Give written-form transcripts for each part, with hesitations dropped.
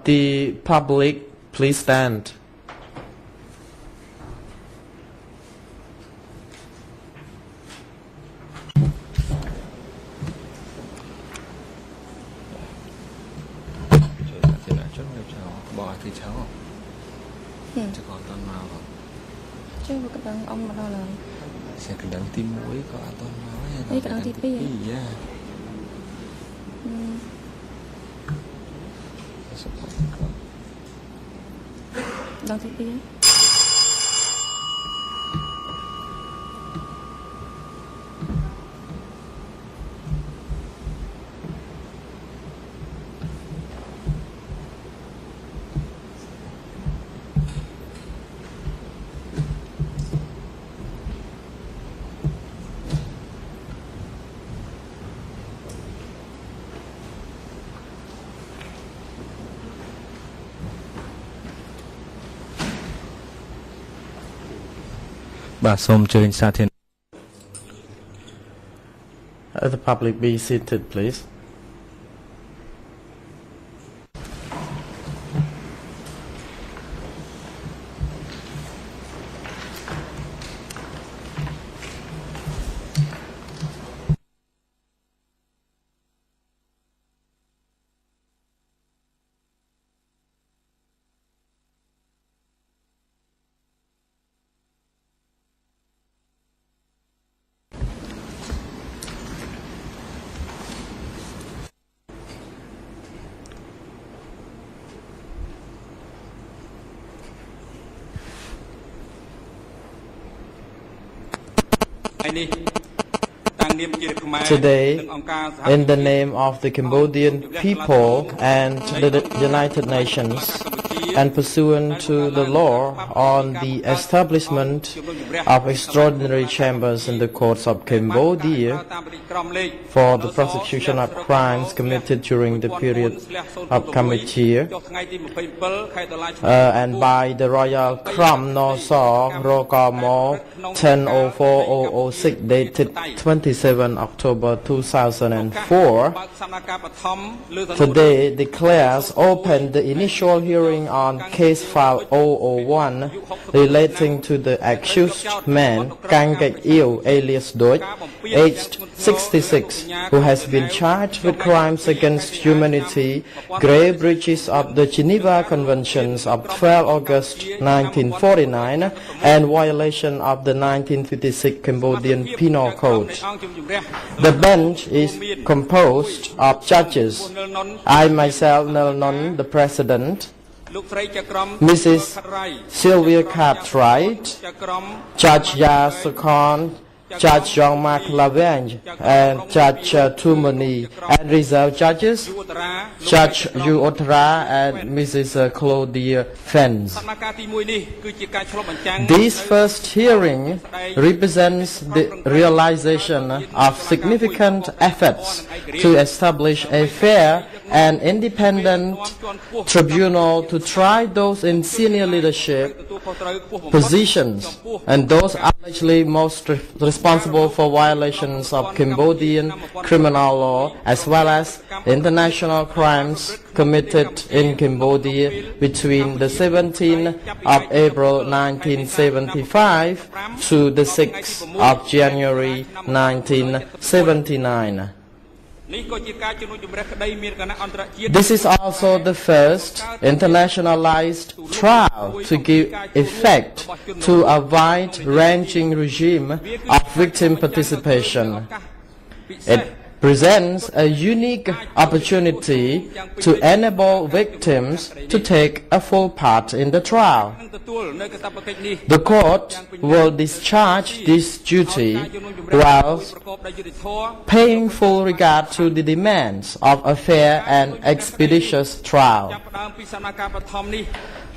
The public, please stand. Sẽ cần đăng tim mũi có an toàn máu hay là đăng tim mũi yeah. Đăng tim mũi Bà xôm chơi xa thiên. The public be seated, please. Today, in the name of the Cambodian people and the United Nations, and pursuant to the law on the establishment of extraordinary chambers in the courts of Cambodia for the prosecution of crimes committed during the period of Cambodia, and by the Royal Crum No Saw Rokomo 1004-006 dated 27 October 2004, today declares open the initial hearing on case file 001 relating to the accused man Kaing alias Duch, aged 66, who has been charged with crimes against humanity, grave breaches of the Geneva Conventions of 12 August 1949, and violation of the 1956 Cambodian Penal Code. The bench is composed of judges. I myself, Nel Non, the President, Mrs. Sylvia Cartwright, Judge Ya Sukon, Judge Jean-Marc Lavenge, and Judge Tumani, and reserve judges, Judge Yu Otra and Mrs. Claudia Fens. This first hearing represents the realization of significant efforts to establish a fair and independent tribunal to try those in senior leadership positions and those allegedly most responsible for violations of Cambodian criminal law as well as international crimes committed in Cambodia between the 17th of April 1975 to the 6th of January 1979. This is also the first internationalized trial to give effect to a wide-ranging regime of victim participation. It presents a unique opportunity to enable victims to take a full part in the trial. The court will discharge this duty while paying full regard to the demands of a fair and expeditious trial.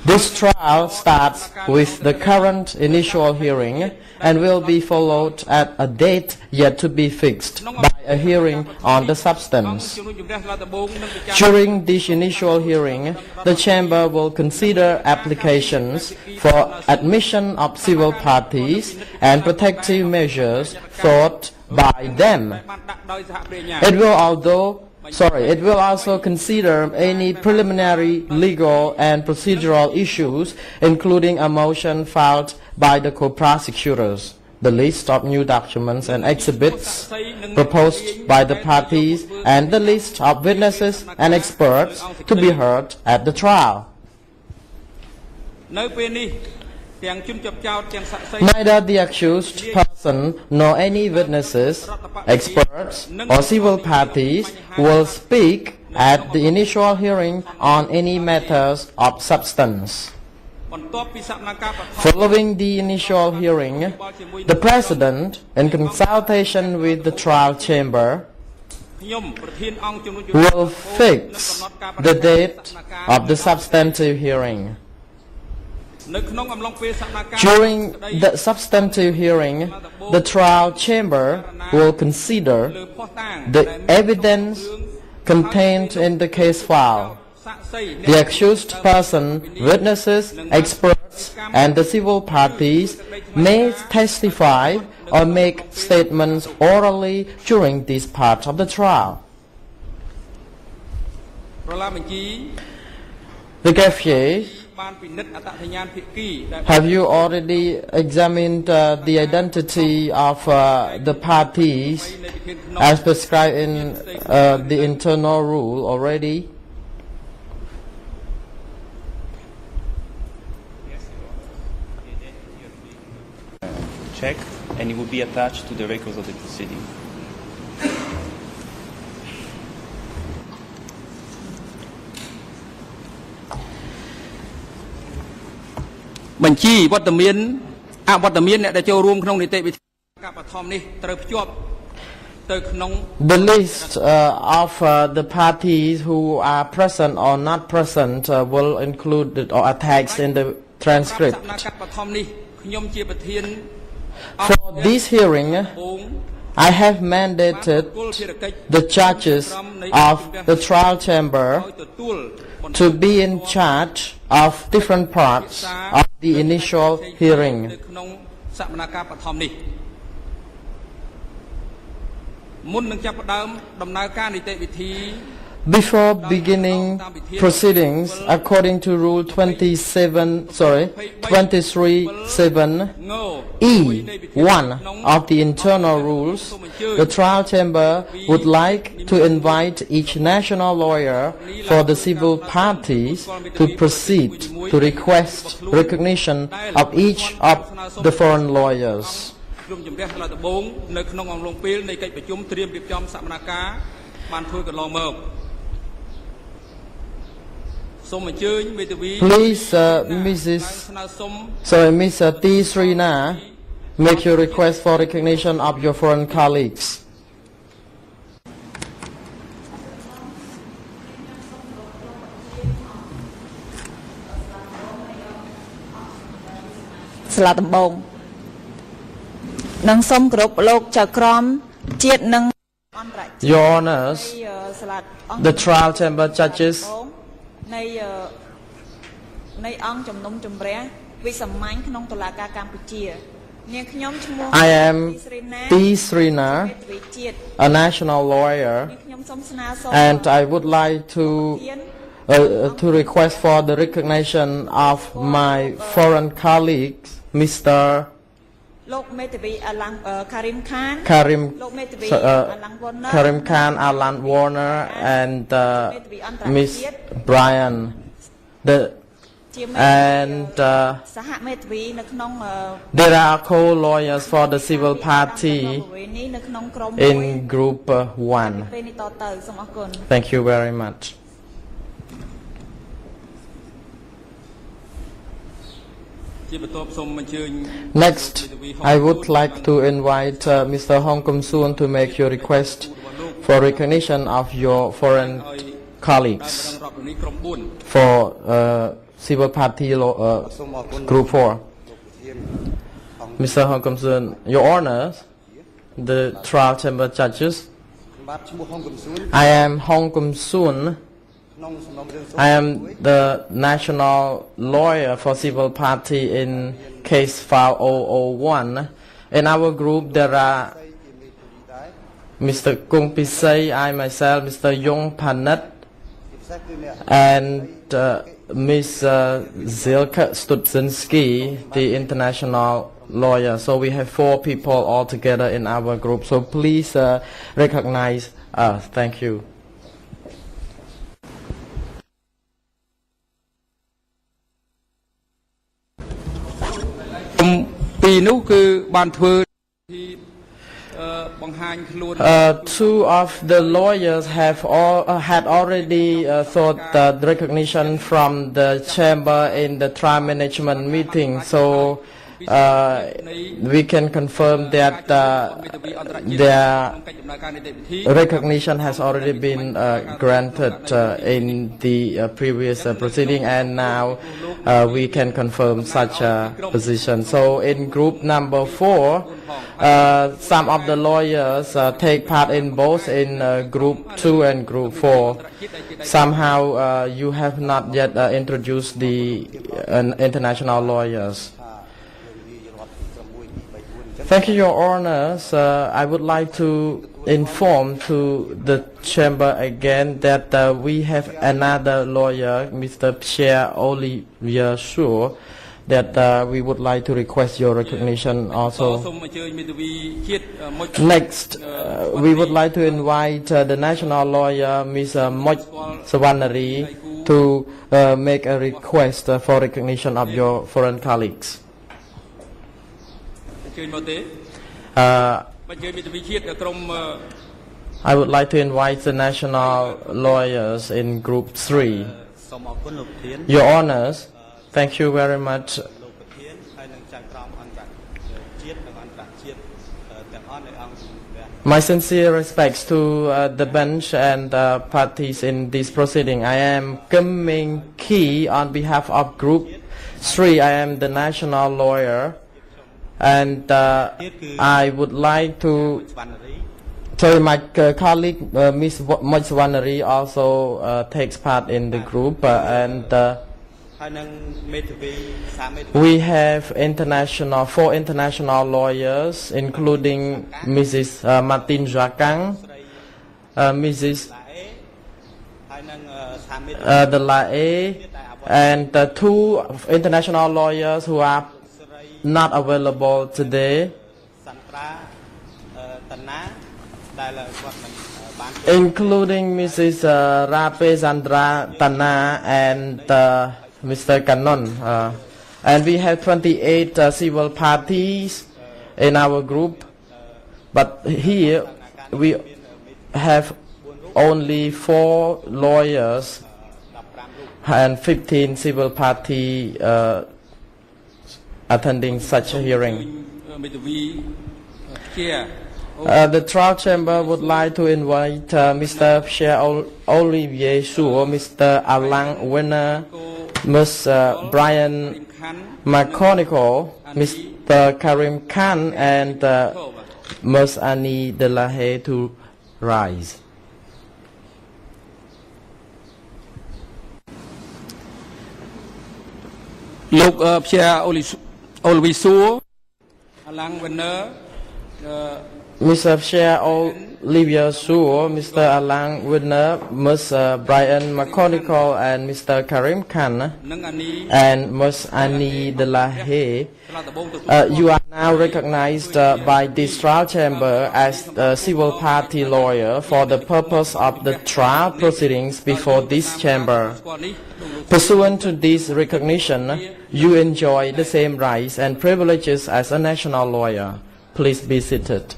This trial starts with the current initial hearing and will be followed at a date yet to be fixed by a hearing on the substance. During this initial hearing, the Chamber will consider applications for admission of civil parties and protective measures sought by them. It will Sorry, it will also consider any preliminary legal and procedural issues, including a motion filed by the co-prosecutors, the list of new documents and exhibits proposed by the parties, and the list of witnesses and experts to be heard at the trial. Neither the accused person nor any witnesses, experts, or civil parties will speak at the initial hearing on any matters of substance. Following the initial hearing, the President, in consultation with the trial chamber, will fix the date of the substantive hearing. During the substantive hearing, the trial chamber will consider the evidence contained in the case file. The accused person, witnesses, experts, and the civil parties may testify or make statements orally during this part of the trial. The greffier, have you already examined the identity of the parties as prescribed in the internal rule already? Check, and it will be attached to the records of the proceeding.បញ្ជីវត្តមានអវត្តមានអ្នកដែលចូលរួមក្នុងនីតិវិធីការបឋមនេះត្រូវភ្ជាប់ទៅក្នុង The list of the parties who are present or not present will include or attached in the transcript. For this hearing, I have mandated the judges of the trial chamber to be in charge of different parts of the initial hearing. Before beginning proceedings, according to Rule 23(7)(e)(1) of the internal rules, the trial chamber would like to invite each national lawyer for the civil parties to proceed to request recognition of each of the foreign lawyers. Please, Ms. T. Srina, make your request for recognition of your foreign colleagues. ស្លាដំបងនឹងសូមគោរពលោកចៅក្រមជាតិនិង Your Honors, the trial chamber judges, នៃអង្គជំនុំជម្រះវិសាមញ្ញក្នុងតុលាការកម្ពុជា I am T. Srina, a national lawyer, and I would like to request for the recognition of my foreign colleagues, Mr. Karim Khan, Alan Warner, and Miss Brian. There are co-lawyers for the civil party in Group 1. Thank you very much. Next, I would like to invite Mr. Hong Kum Soon to make your request for recognition of your foreign colleagues for civil party Group 4. Mr. Hong Kum Soon, Your Honors, the trial chamber judges, I am Hong Kum Soon. I am the national lawyer for civil party in case file 001. In our group there are Mr. Kung Pisay, I myself, Mr. Yong Panat, and Ms. Zilka Studzinski, the international lawyer. So we have 4 people all together in our group. So please recognize us. Thank you. Two of the lawyers had already sought the recognition from the chamber in the trial management meeting, so we can confirm that their recognition has already been granted in the previous proceeding, and now we can confirm such a position. So in group number 4, some of the lawyers take part in both in group 2 and group 4. Somehow you have not yet introduced the international lawyers. Thank you, Your Honors. I would like to inform to the chamber again that we have another lawyer, Mr. Pierre Olivier Shaw, that we would like to request your recognition also. Next, we would like to invite the national lawyer, Ms. Moch Sawanari, to make a request for recognition of your foreign colleagues. I would like to invite the national lawyers in group 3. Your Honors, thank you very much. My sincere respects to the bench and parties in this proceeding. I am Kaing on behalf of group 3. I am the national lawyer. And I would like to tell my colleague Ms. Moch Sawanari also takes part in the group, and we have 4 international lawyers, including Mrs. Martin Joakang, Mrs. De Lae, and 2 international lawyers who are not available today, including Mrs. Rape Zandra Tana and Mr. Kanon. And we have 28 civil parties in our group, but here we have only 4 lawyers and 15 civil party attending such a hearing. The trial chamber would like to invite Mr. Pierre Olivier Shaw, Mr. Alang Winner, Ms. Brian McConical, Mr. Karim Khan, and Ms. Annie De La Haye to rise. Look, Pierre Olivier Shaw, Alang Winner, Mr. Pierre Olivier Shaw, Mr. Alang Winner, Ms. Brian McConical, and Mr. Karim Khan, and Ms. Annie De La Haye. You are now recognized by this trial chamber as a civil party lawyer for the purpose of the trial proceedings before this chamber. Pursuant to this recognition, you enjoy the same rights and privileges as a national lawyer. Please be seated.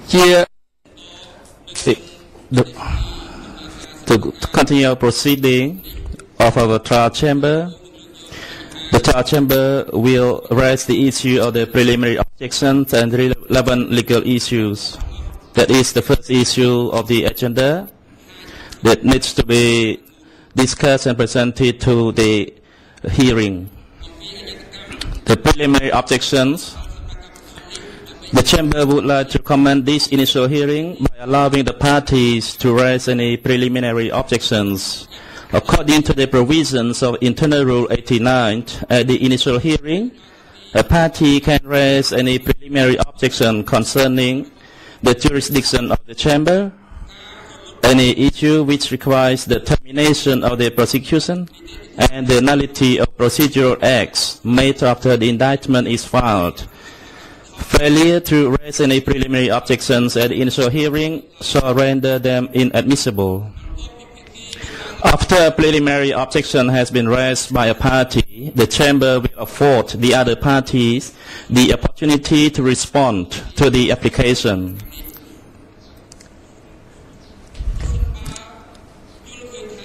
Here, to continue proceeding of our trial chamber, the trial chamber will raise the issue of the preliminary objections and relevant legal issues. That is the first issue of the agenda that needs to be discussed and presented to the hearing. The preliminary objections. The chamber would like to commend this initial hearing by allowing the parties to raise any preliminary objections. According to the provisions of Internal Rule 89, at the initial hearing, a party can raise any preliminary objection concerning the jurisdiction of the chamber, any issue which requires the termination of the prosecution, and the nullity of procedural acts made after the indictment is filed. Failure to raise any preliminary objections at the initial hearing shall render them inadmissible. After a preliminary objection has been raised by a party, the chamber will afford the other parties the opportunity to respond to the application.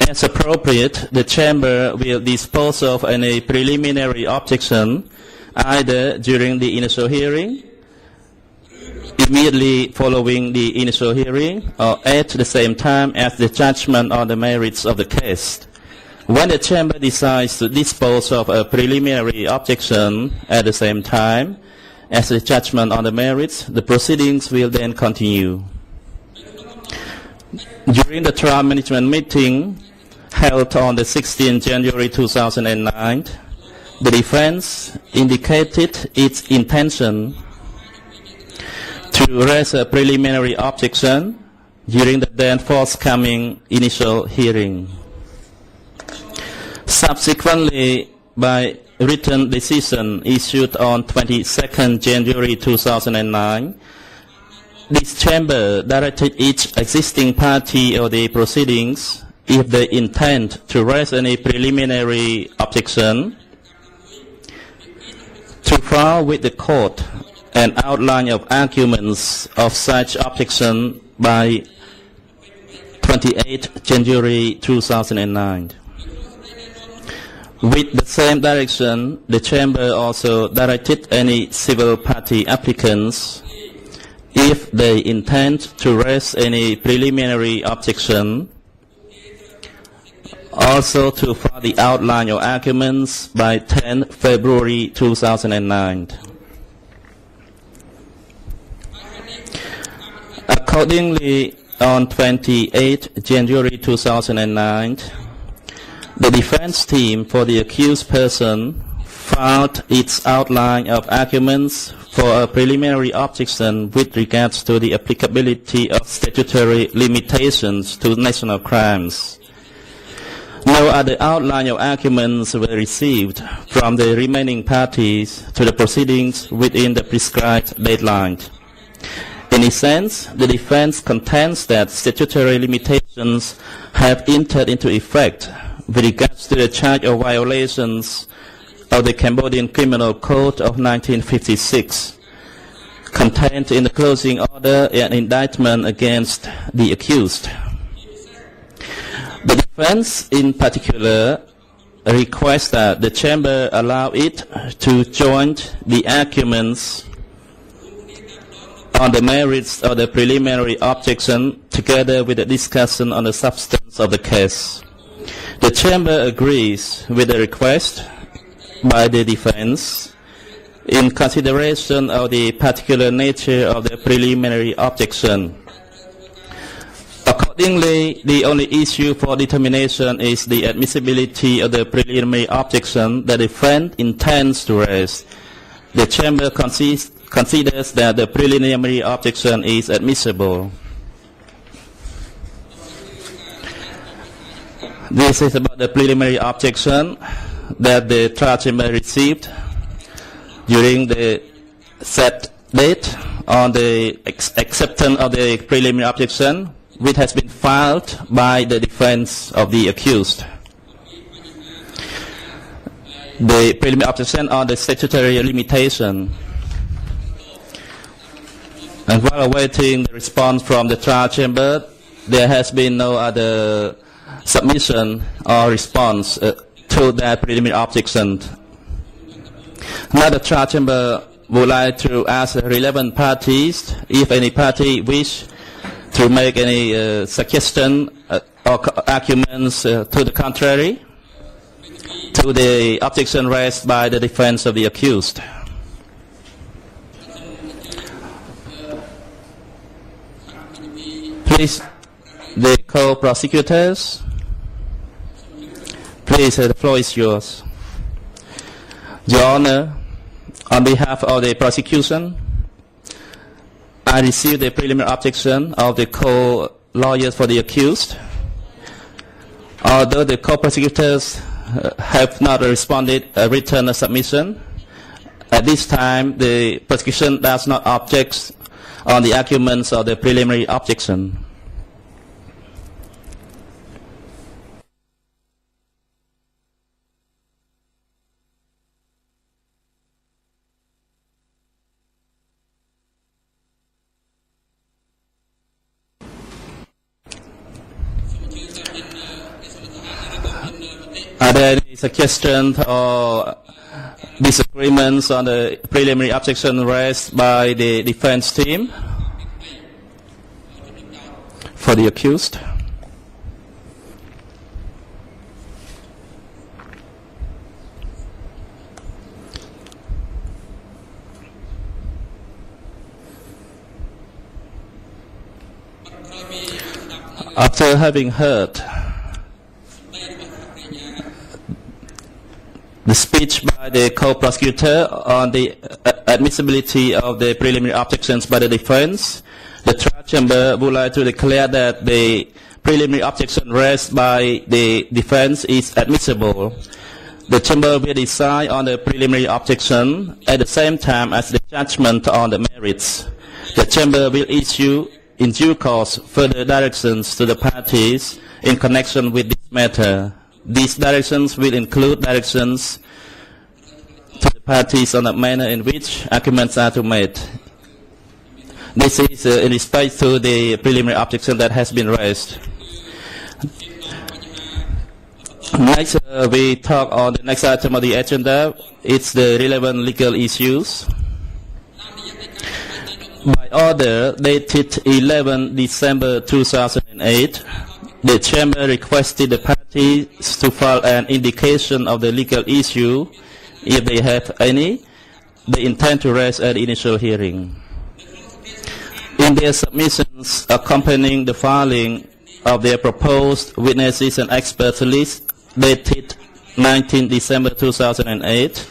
As appropriate, the chamber will dispose of any preliminary objection either during the initial hearing, immediately following the initial hearing, or at the same time as the judgment on the merits of the case. When the chamber decides to dispose of a preliminary objection at the same time as the judgment on the merits, the proceedings will then continue. During the trial management meeting held on the 16th January 2009, the defense indicated its intention to raise a preliminary objection during the then forthcoming initial hearing. Subsequently, by written decision issued on 22nd January 2009, this chamber directed each existing party of the proceedings, if they intend to raise any preliminary objection, to file with the court an outline of arguments of such objection by 28 January 2009. With the same direction, the chamber also directed any civil party applicants, if they intend to raise any preliminary objection, also to file the outline of arguments by 10 February 2009. Accordingly, on 28 January 2009, the defense team for the accused person filed its outline of arguments for a preliminary objection with regards to the applicability of statutory limitations to national crimes. No other outline of arguments were received from the remaining parties to the proceedings within the prescribed deadline. In a sense, the defense contends that statutory limitations have entered into effect with regards to the charge of violations of the Cambodian Criminal Code of 1956, contained in the closing order and indictment against the accused. The defense, in particular, requests that the chamber allow it to join the arguments on the merits of the preliminary objection together with the discussion on the substance of the case. The chamber agrees with the request by the defense in consideration of the particular nature of the preliminary objection. Accordingly, the only issue for determination is the admissibility of the preliminary objection that the defendant intends to raise. The chamber considers that the preliminary objection is admissible. This is about the preliminary objection that the trial chamber received during the set date on the acceptance of the preliminary objection, which has been filed by the defense of the accused. The preliminary objection on the statutory limitation. And while awaiting the response from the trial chamber, there has been no other submission or response to that preliminary objection. Now the trial chamber would like to ask the relevant parties if any party wish to make any suggestion or arguments to the contrary to the objection raised by the defense of the accused. Please, the co-prosecutors, please, the floor is yours. Your Honor, On behalf of the prosecution, I received the preliminary objection of the co-lawyers for the accused. Although the co-prosecutors have not responded a written submission, at this time the prosecution does not object on the arguments of the preliminary objection. Are there any suggestions or disagreements on the preliminary objection raised by the defense team for the accused? After having heard the speech by the co-prosecutor on the admissibility of the preliminary objections by the defense, the trial chamber would like to declare that the preliminary objection raised by the defense is admissible. The chamber will decide on the preliminary objection at the same time as the judgment on the merits. The chamber will issue in due course further directions to the parties in connection with this matter. These directions will include directions to the parties on the manner in which arguments are to be made. This is in respect to the preliminary objection that has been raised. Next, we talk on the next item of the agenda. It's the relevant legal issues. By order dated 11 December 2008, the chamber requested the parties to file an indication of the legal issue, if they have any, they intend to raise at the initial hearing. In their submissions accompanying the filing of their proposed witnesses and experts list dated 19 December 2008,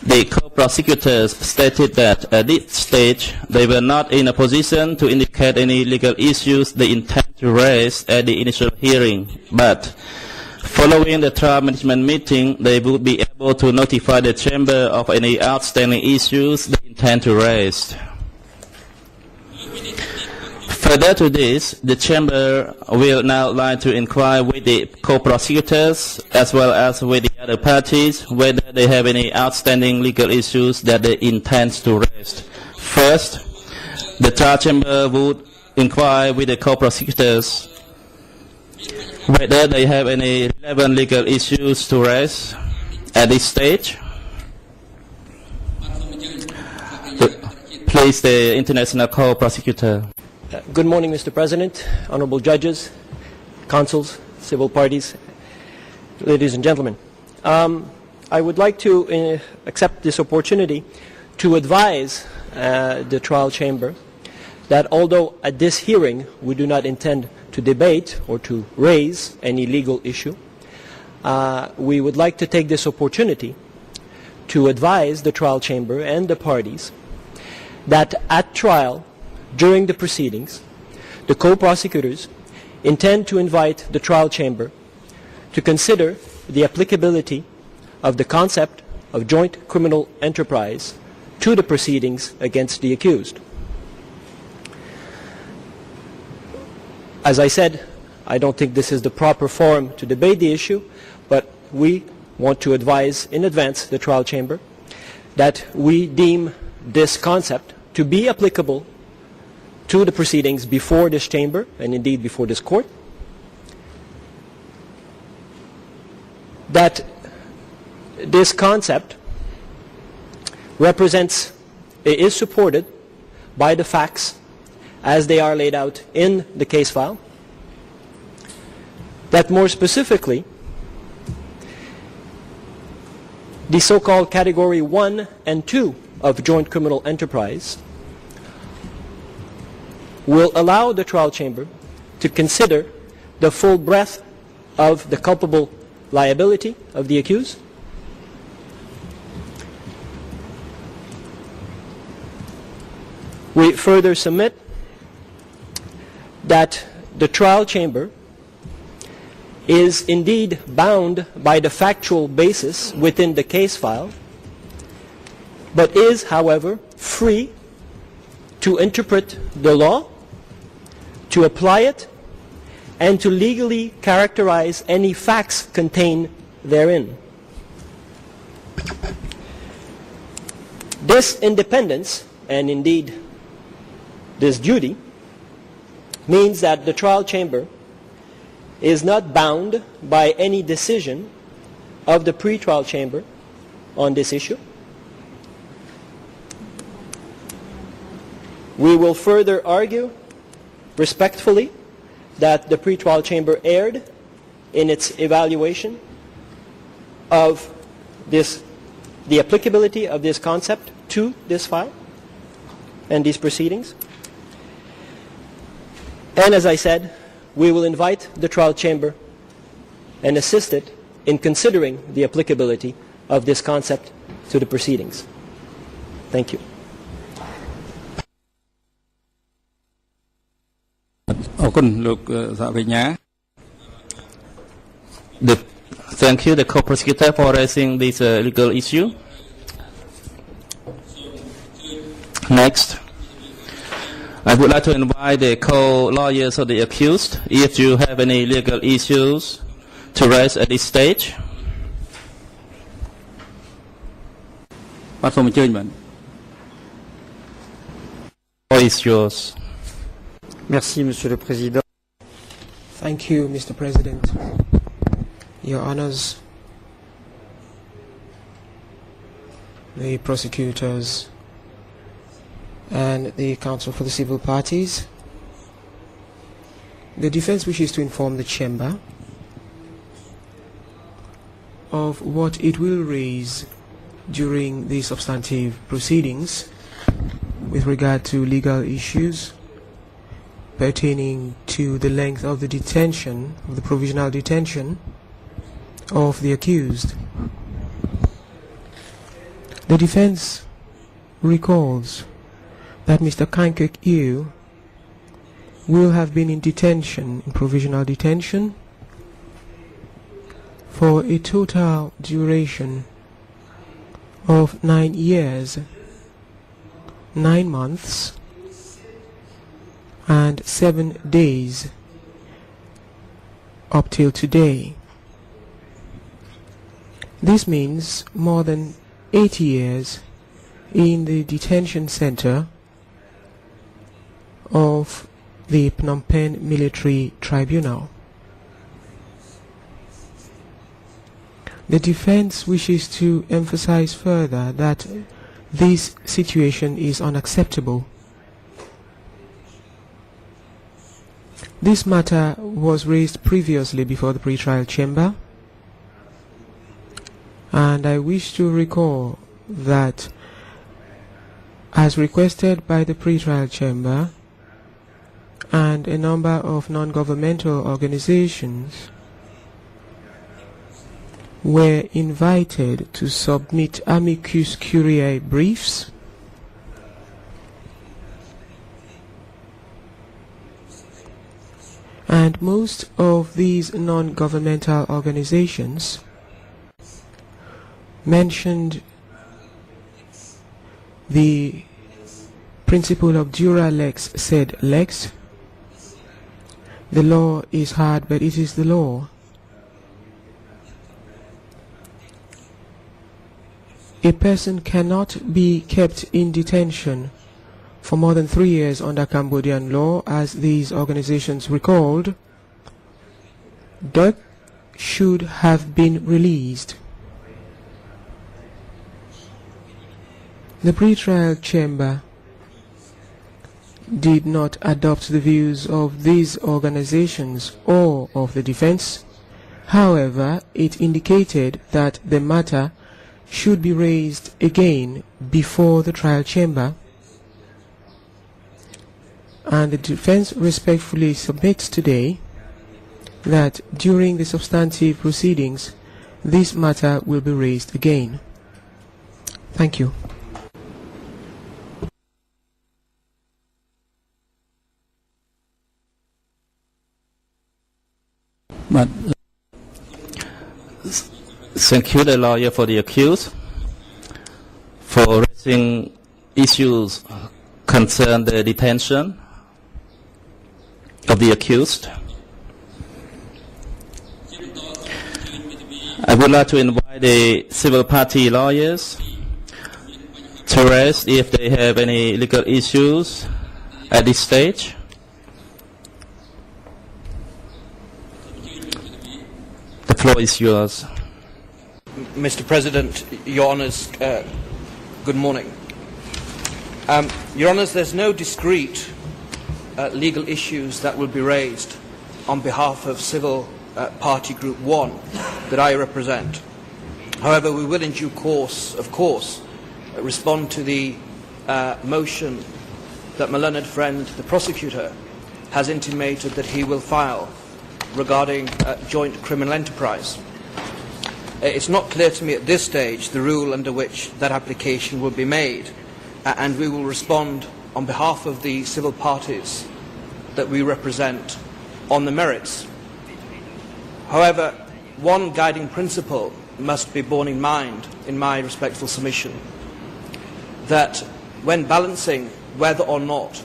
the co-prosecutors stated that at this stage they were not in a position to indicate any legal issues they intend to raise at the initial hearing, but following the trial management meeting they would be able to notify the chamber of any outstanding issues they intend to raise. Further to this, the chamber will now like to inquire with the co-prosecutors as well as with the other parties whether they have any outstanding legal issues that they intend to raise. First, the trial chamber would inquire with the co-prosecutors whether they have any relevant legal issues to raise at this stage. Please, the international co-prosecutor. Good morning, Mr. President, honorable judges, consuls, civil parties, ladies and gentlemen. I would like to accept this opportunity to advise the trial chamber that although at this hearing we do not intend to debate or to raise any legal issue, we would like to take this opportunity to advise the trial chamber and the parties that at trial, during the proceedings, the co-prosecutors intend to invite the trial chamber to consider the applicability of the concept of joint criminal enterprise to the proceedings against the accused. As I said, I don't think this is the proper forum to debate the issue, but we want to advise in advance the trial chamber that we deem this concept to be applicable to the proceedings before this chamber and indeed before this court, that this concept is supported by the facts as they are laid out in the case file, that more specifically the so-called category 1 and 2 of joint criminal enterprise will allow the trial chamber to consider the full breadth of the culpable liability of the accused, We further submit that the trial chamber is indeed bound by the factual basis within the case file, but is, however, free to interpret the law, to apply it, and to legally characterize any facts contained therein. This independence, and indeed this duty, means that the trial chamber is not bound by any decision of the pre-trial chamber on this issue. We will further argue respectfully that the pre-trial chamber erred in its evaluation of the applicability of this concept to this file and these proceedings. And as I said, we will invite the trial chamber and assist it in considering the applicability of this concept to the proceedings. Thank you. Thank you, the co-prosecutor, for raising this legal issue. Next, I would like to invite the co-lawyers of the accused, if you have any legal issues to raise at this stage. The floor is yours. Merci, Monsieur le Président. Thank you, Mr. President. Your Honors, the prosecutors, and the Counsel for the Civil Parties. The defense wishes to inform the Chamber of what it will raise during the substantive proceedings with regard to legal issues pertaining to the length of the detention, of the provisional detention of the accused. The defense recalls that Mr. Kaing will have been in detention, in provisional detention, for a total duration of 9 years, 9 months, and 7 days up till today. This means more than 8 years in the detention center of the Phnom Penh Military Tribunal. The defense wishes to emphasize further that this situation is unacceptable. This matter was raised previously before the pre-trial chamber, and I wish to recall that, as requested by the pre-trial chamber and a number of non-governmental organizations, were invited to submit amicus curiae briefs and most of these non-governmental organizations mentioned the principle of dura lex sed lex. The law is hard, but it is the law. A person cannot be kept in detention for more than 3 years under Cambodian law, as these organizations recalled. Duch should have been released. The pre-trial chamber did not adopt the views of these organizations or of the defense. However, it indicated that the matter should be raised again before the trial chamber, and the defense respectfully submits today that during the substantive proceedings this matter will be raised again. Thank you. But Thank you, the lawyer for the accused, for raising issues concern the detention of the accused. I would like to invite the civil party lawyers to raise if they have any legal issues at this stage. The floor is yours. Mr. President, Your Honours, good morning. Your Honours, there's no discrete legal issues that will be raised on behalf of Civil Party Group 1 that I represent. However, we will in due course, of course, respond to the motion that my learned friend, the prosecutor, has intimated that he will file regarding joint criminal enterprise. It's not clear to me at this stage the rule under which that application will be made, and we will respond on behalf of the civil parties that we represent on the merits. However, one guiding principle must be borne in mind in my respectful submission, that when balancing whether or not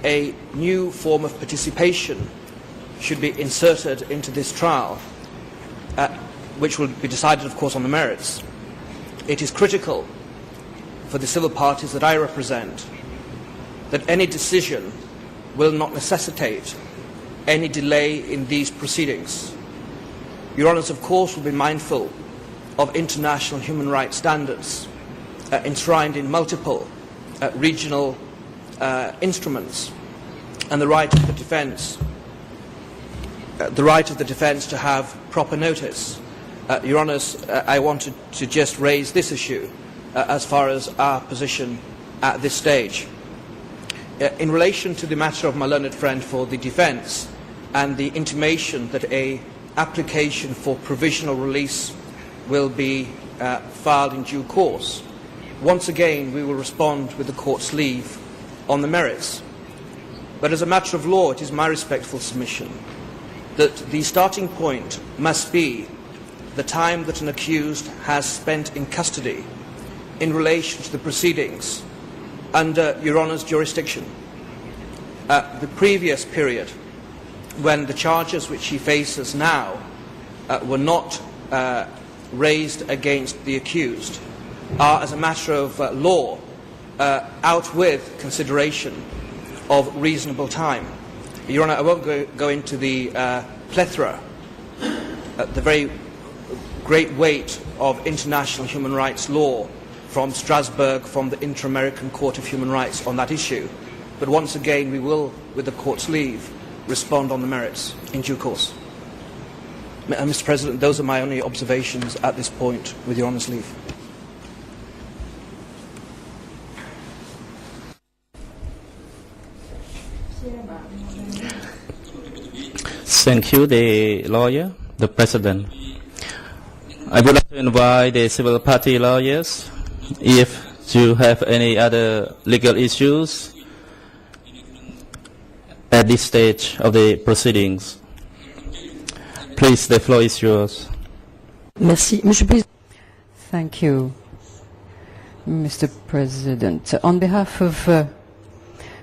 a new form of participation should be inserted into this trial, which will be decided, of course, on the merits, it is critical for the civil parties that I represent that any decision will not necessitate any delay in these proceedings. Your Honours, of course, will be mindful of international human rights standards enshrined in multiple regional instruments, and the right of the defence to have proper notice. Your Honours, I wanted to just raise this issue as far as our position at this stage. In relation to the matter of my learned friend for the defence and the intimation that an application for provisional release will be filed in due course, once again we will respond with the court's leave on the merits. But as a matter of law, it is my respectful submission that the starting point must be the time that an accused has spent in custody in relation to the proceedings under Your Honour's jurisdiction. The previous period, when the charges which he faces now were not raised against the accused, are, as a matter of law, out with consideration of reasonable time. Your Honour, I won't go into the plethora, the very great weight of international human rights law from Strasbourg, from the Inter-American Court of Human Rights on that issue. But once again, we will, with the court's leave, respond on the merits in due course. Mr. President, those are my only observations at this point, with Your Honour's leave. Thank you, the lawyer, the President. I would like to invite the civil party lawyers, if you have any other legal issues at this stage of the proceedings. Please, the floor is yours. Merci, Monsieur le Président. Thank you, Mr. President. On behalf of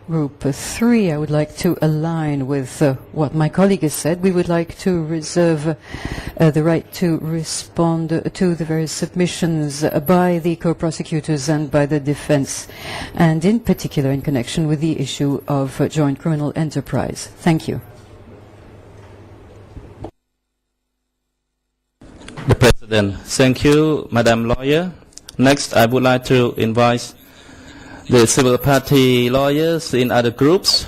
Group 3, I would like to align with what my colleague has said. We would like to reserve the right to respond to the various submissions by the co-prosecutors and by the defense, and in particular in connection with the issue of joint criminal enterprise. Thank you. The President. Thank you, Madam Lawyer. Next, I would like to invite the civil party lawyers in other groups.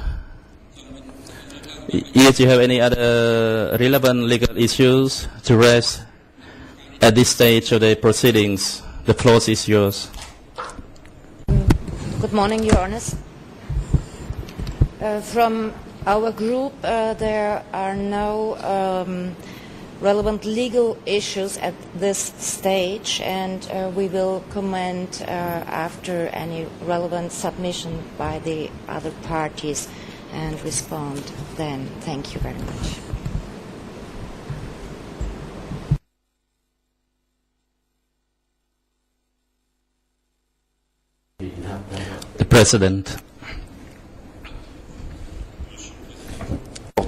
If you have any other relevant legal issues to raise at this stage of the proceedings, the floor is yours. Good morning, Your Honours. From our group, there are no relevant legal issues at this stage, and we will comment after any relevant submission by the other parties and respond then. Thank you very much. President.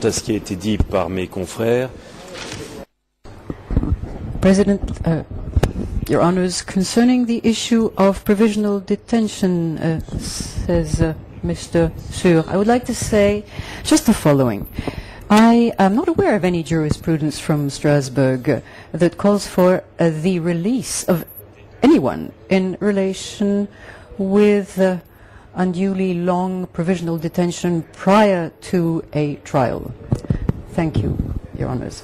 À ce qui a été dit par mes confrères. President, Your Honours, concerning the issue of provisional detention, says Mr. Sur, I would like to say just the following. I am not aware of any jurisprudence from Strasbourg that calls for the release of anyone in relation with unduly long provisional detention prior to a trial. Thank you, Your Honours.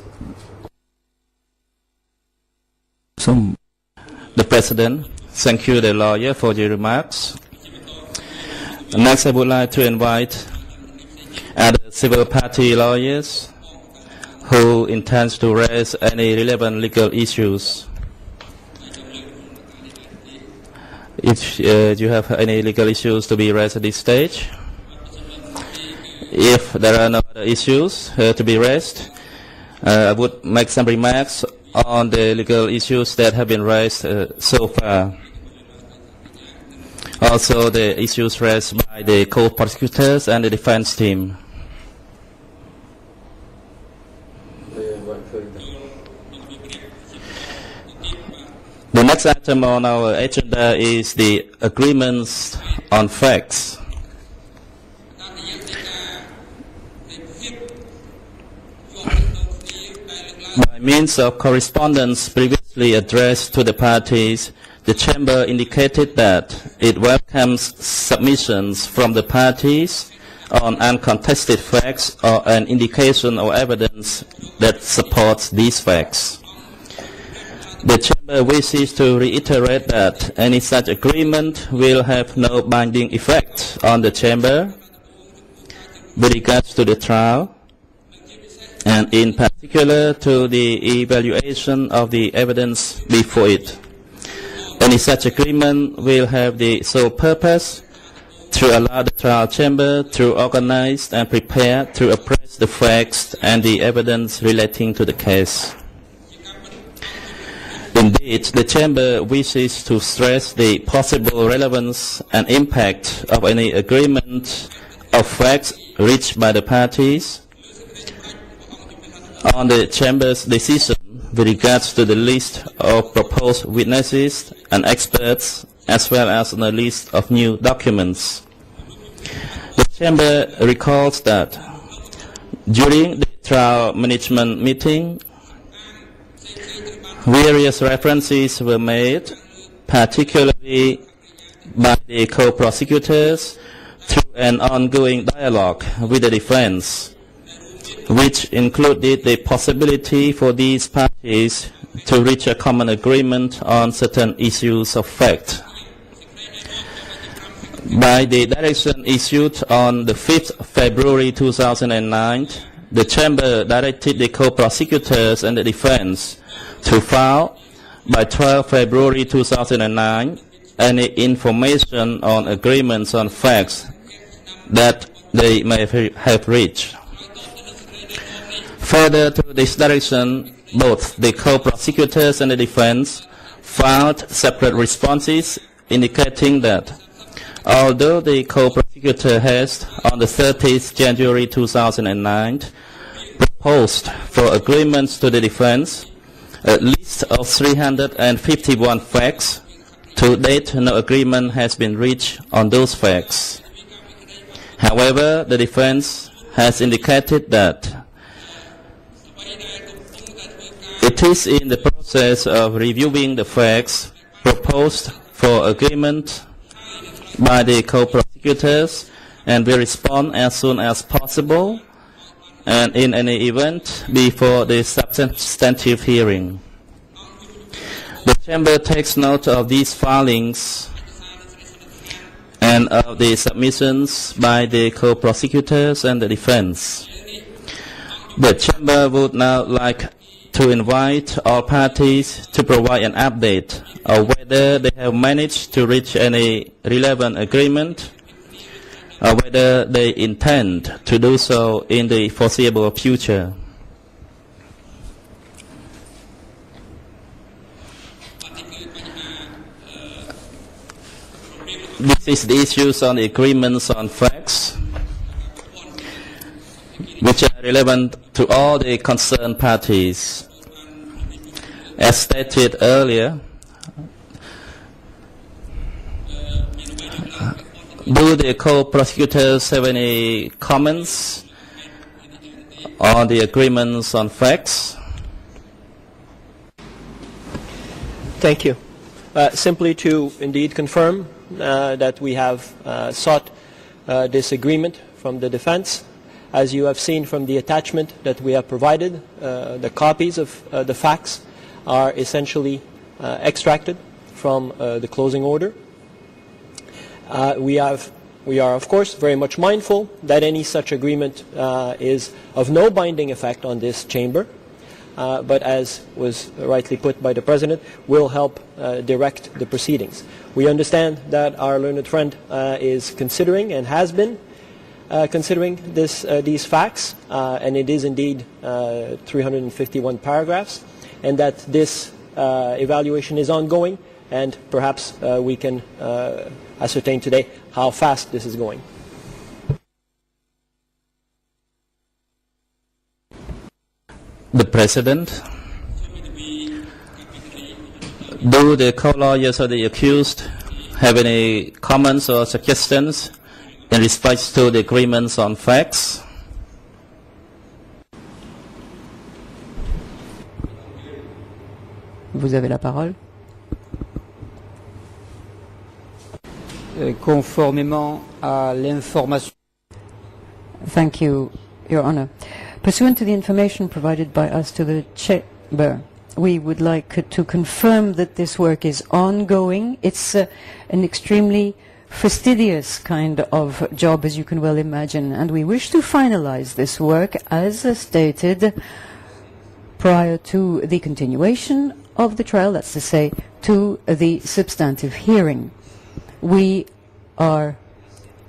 The President, thank you, the lawyer, for your remarks. Next, I would like to invite other civil party lawyers who intend to raise any relevant legal issues. If you have any legal issues to be raised at this stage, if there are no other issues to be raised, I would make some remarks on the legal issues that have been raised so far. Also, the issues raised by the co-prosecutors and the defense team. The next item on our agenda is the agreements on facts. By means of correspondence previously addressed to the parties, the Chamber indicated that it welcomes submissions from the parties on uncontested facts or an indication or evidence that supports these facts. The Chamber wishes to reiterate that any such agreement will have no binding effect on the Chamber with regards to the trial, and in particular to the evaluation of the evidence before it. Any such agreement will have the sole purpose to allow the trial chamber to organize and prepare to appraise the facts and the evidence relating to the case. Indeed, the Chamber wishes to stress the possible relevance and impact of any agreement of facts reached by the parties on the Chamber's decision with regards to the list of proposed witnesses and experts, as well as on the list of new documents. The Chamber recalls that during the trial management meeting, various references were made, particularly by the co-prosecutors, to an ongoing dialogue with the defense, which included the possibility for these parties to reach a common agreement on certain issues of fact. By the direction issued on the 5th February 2009, the Chamber directed the co-prosecutors and the defense to file by 12 February 2009 any information on agreements on facts that they may have reached. Further to this direction, both the co-prosecutors and the defense filed separate responses indicating that although the co-prosecutor has, on the 30th January 2009, proposed for agreements to the defense, a list of 351 facts, to date no agreement has been reached on those facts. However, the defense has indicated that it is in the process of reviewing the facts proposed for agreement by the co-prosecutors and will respond as soon as possible and in any event before the substantive hearing. The Chamber takes note of these filings and of the submissions by the co-prosecutors and the defense. The Chamber would now like to invite all parties to provide an update of whether they have managed to reach any relevant agreement or whether they intend to do so in the foreseeable future. this is the issues on the agreements on facts, which are relevant to all the concerned parties. As stated earlier, do the co-prosecutors have any comments on the agreements on facts? Thank you. Simply to indeed confirm that we have sought this agreement from the defense. As you have seen from the attachment that we have provided, the copies of the facts are essentially extracted from the closing order. We are of course very much mindful that any such agreement is of no binding effect on this chamber, but as was rightly put by the President, will help direct the proceedings. We understand that our learned friend is considering and has been considering these facts, and it is indeed 351 paragraphs, and that this evaluation is ongoing, and perhaps we can ascertain today how fast this is going. The President, do the co-lawyers or the accused have any comments or suggestions in respect to the agreements on facts? Vous avez la parole. Conformément à l'information. Thank you, Your Honor. Pursuant to the information provided by us to the Chamber, we would like to confirm that this work is ongoing. It's an extremely fastidious kind of job, as you can well imagine, and we wish to finalize this work, as stated, prior to the continuation of the trial, that's to say, to the substantive hearing. We are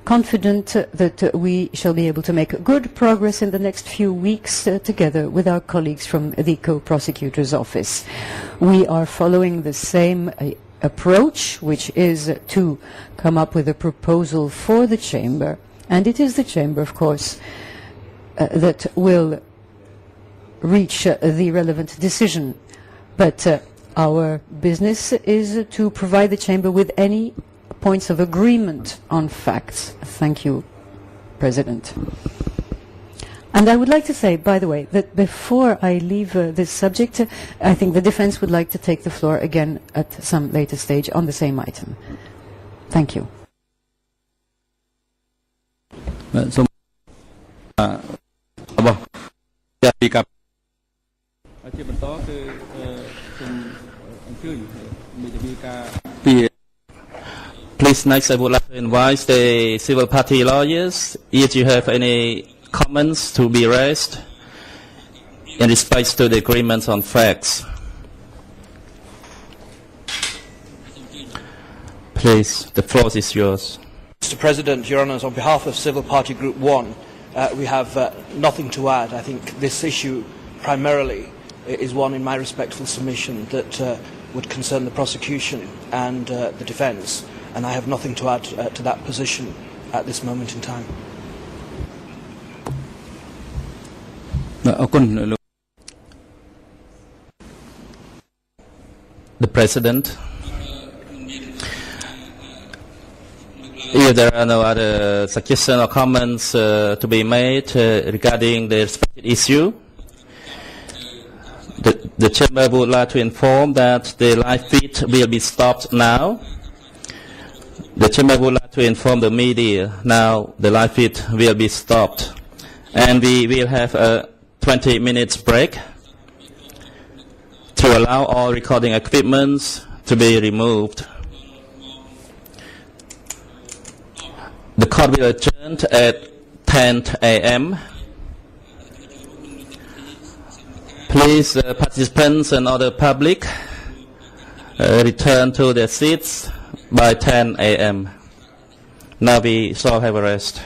confident that we shall be able to make good progress in the next few weeks together with our colleagues from the co-prosecutor's office. We are following the same approach, which is to come up with a proposal for the Chamber, and it is the Chamber, of course, that will reach the relevant decision. But our business is to provide the Chamber with any points of agreement on facts. Thank you, President. And I would like to say, by the way, that before I leave this subject, I think the defense would like to take the floor again at some later stage on the same item. Thank you. Please, next I would like to invite the civil party lawyers, if you have any comments to be raised in respect to the agreements on facts. Please, the floor is yours. Mr. President, Your Honours, on behalf of Civil Party Group 1, we have nothing to add. I think this issue primarily is one, in my respectful submission, that would concern the prosecution and the defence, and I have nothing to add to that position at this moment in time. The President, if there are no other suggestions or comments to be made regarding the respective issue, the Chamber would like to inform that the live feed will be stopped now. The Chamber would like to inform the media now the live feed will be stopped, and we will have a 20 minutes break to allow all recording equipments to be removed. The court will adjourn at 10 a.m. Please, participants and other public, return to their seats by 10 a.m. Now we shall have a rest.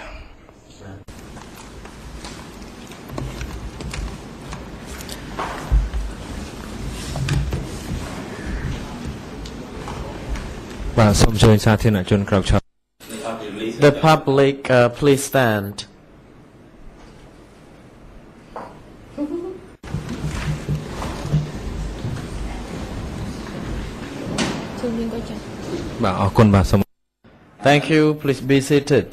Và សូមអញ្ជើញសាធារណជនក្រោកឈរ The public, please stand. បាទអរគុណបាទសូម Thank you. Please be seated.